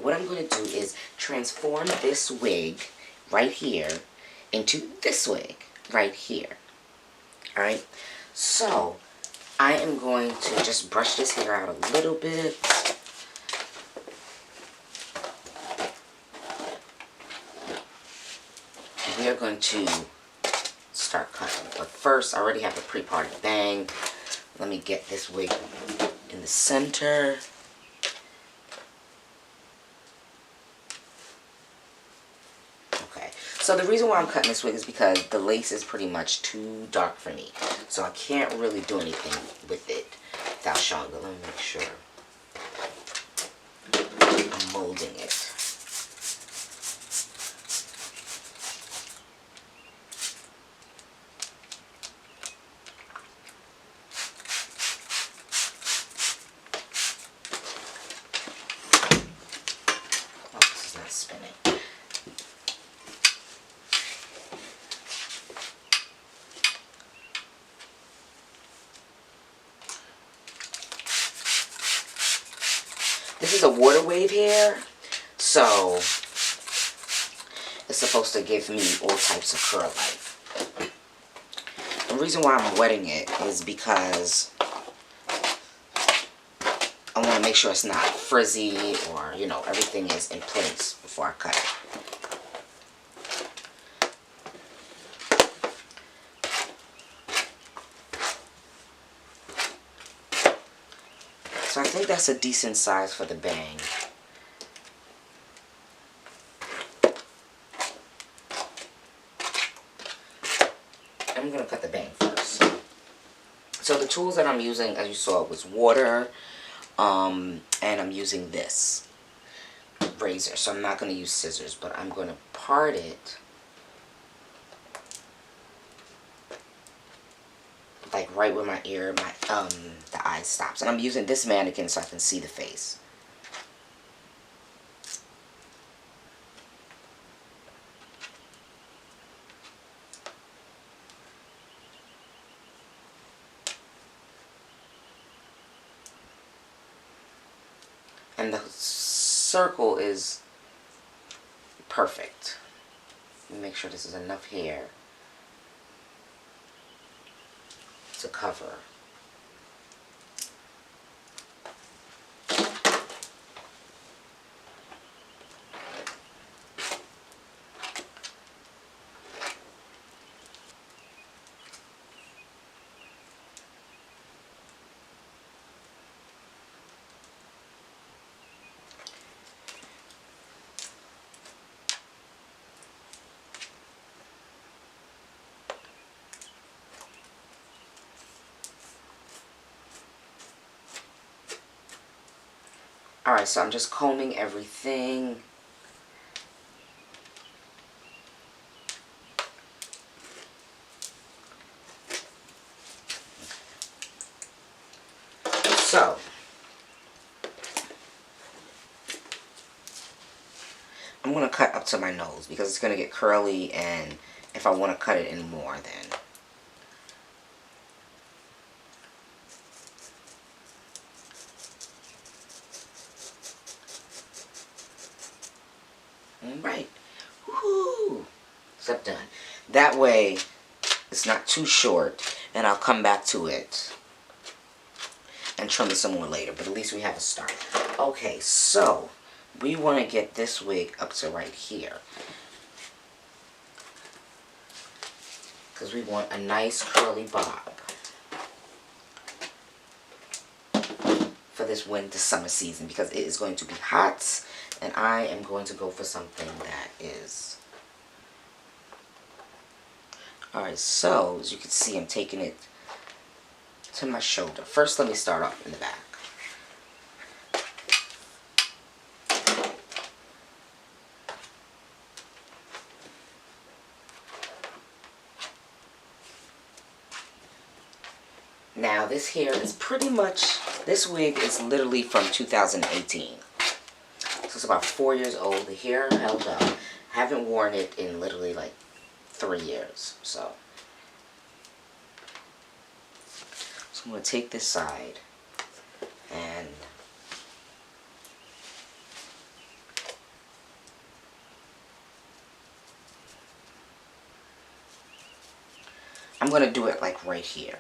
what I'm going to do is transform this wig right here into this wig right here. Alright, so I am going to just brush this hair out a little bit. We are going to start cutting, but first I already have a pre-parted bang. Let me get this wig in the center. Okay, so the reason why I'm cutting this wig is because the lace is pretty much too dark for me, so I can't really do anything with it without showing. But let me make sure I'm molding it. This is a water wave hair, so it's supposed to give me all types of curl life. The reason why I'm wetting it is because I want to make sure it's not frizzy, or, you know, everything is in place before I cut it. So I think that's a decent size for the bang. I'm going to cut the bang first. So the tools that I'm using, as you saw, was water, and I'm using this razor. So I'm not going to use scissors, but I'm going to part it like right where my ear, the eye stops. And I'm using this mannequin so I can see the face. And the circle is perfect. Make sure this is enough hair to cover. Alright, so I'm just combing everything. So, I'm going to cut up to my nose because it's going to get curly, and if I want to cut it any more, then alright. Woohoo! Step done. That way, it's not too short, and I'll come back to it and trim it some more later, but at least we have a start. Okay, so we want to get this wig up to right here, because we want a nice curly bob for this winter summer season, because it is going to be hot, and I am going to go for something that is... Alright, so as you can see, I'm taking it to my shoulder. First, let me start off in the back. Now, this hair is pretty much, this wig is literally from 2018. So it's about 4 years old. The hair held up. I haven't worn it in literally like 3 years. So I'm going to take this side and I'm going to do it like right here.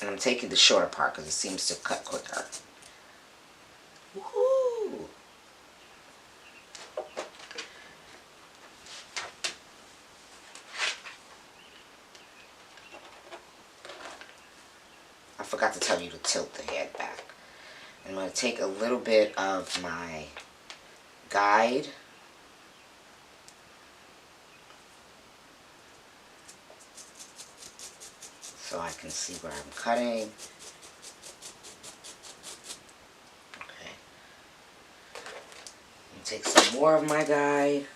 And I'm taking the shorter part because it seems to cut quicker. Woohoo! I forgot to tell you to tilt the head back. I'm going to take a little bit of my guide. So I can see where I'm cutting. Okay. And take some more of my guide.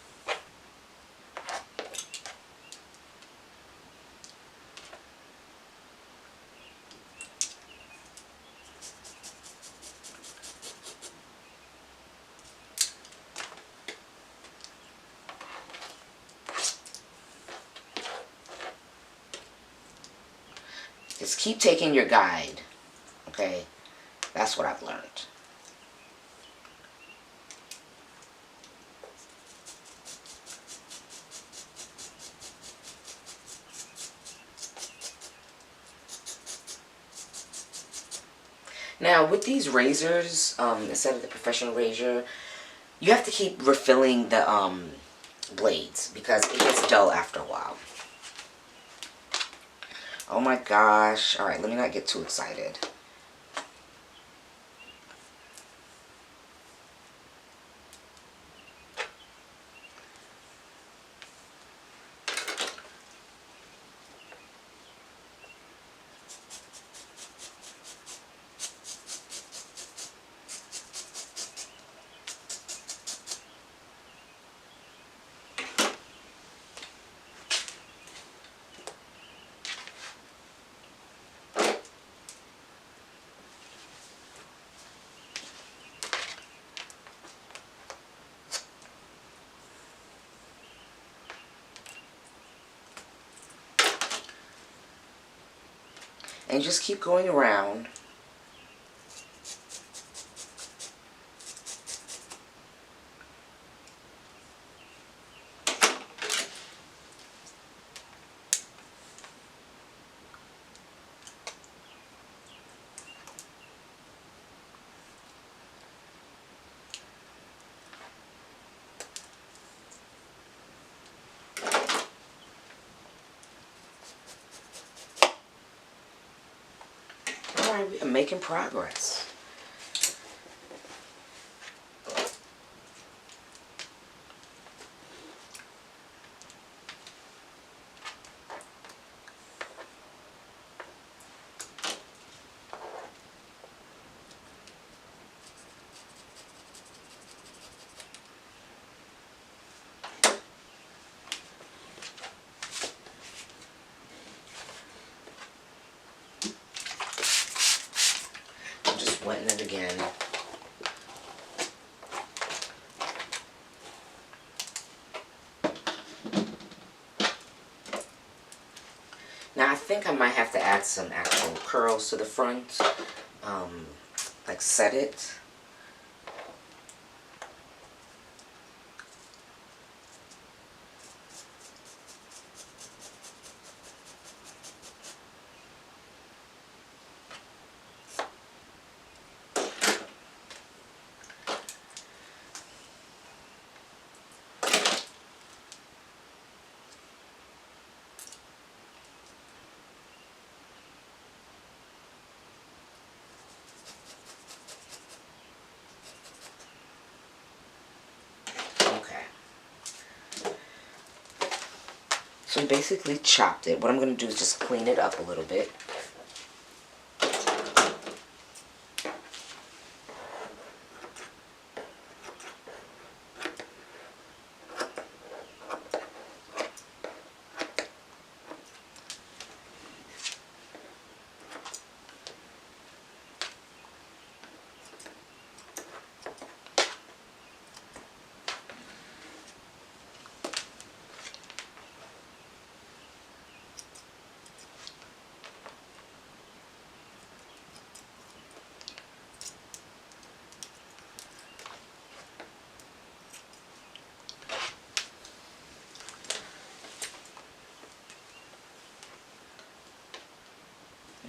Just keep taking your guide, okay? That's what I've learned. Now, with these razors, instead of the professional razor, you have to keep refilling the blades because it gets dull after a while. Oh my gosh. Alright, let me not get too excited. And just keep going around. Alright, we are making progress. Just wetting it again. Now I think I might have to add some actual curls to the front. Like set it. So I basically chopped it. What I'm going to do is just clean it up a little bit.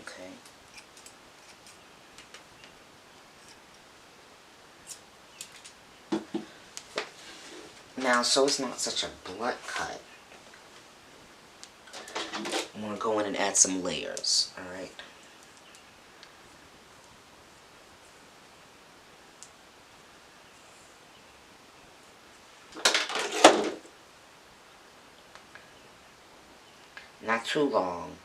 Okay. Now, so it's not such a blunt cut, I'm going to go in and add some layers, alright? Not too long.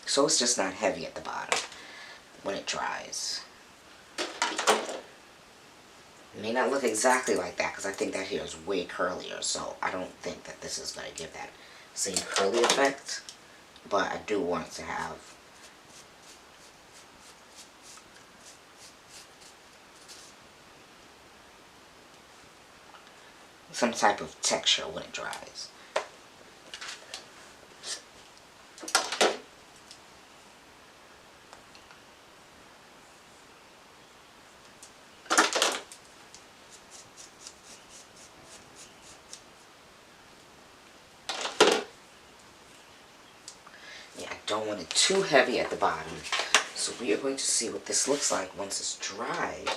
So it's just not heavy at the bottom when it dries. It may not look exactly like that because I think that here is way curlier, so I don't think that this is going to give that same curly effect, but I do want it to have some type of texture when it dries. Yeah, I don't want it too heavy at the bottom. So we are going to see what this looks like once it's dried.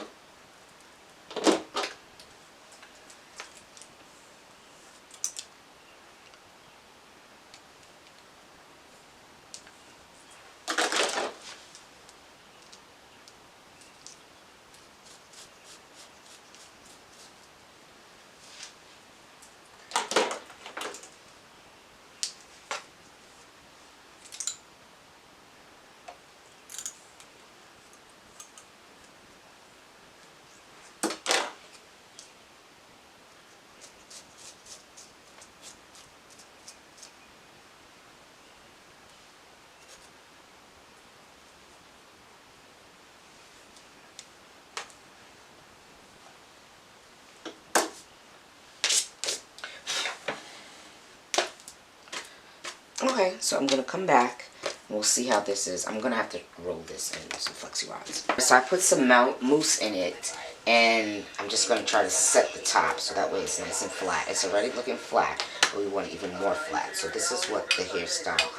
Okay, so I'm going to come back and we'll see how this is. I'm going to have to roll this in some flexi rods. So I put some mousse in it, and I'm just going to try to set the top so that way it's nice and flat. It's already looking flat, but we want it even more flat. So this is what the hairstyle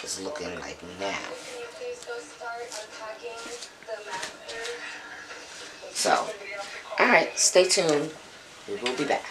is looking like now. So, alright, stay tuned. We will be back.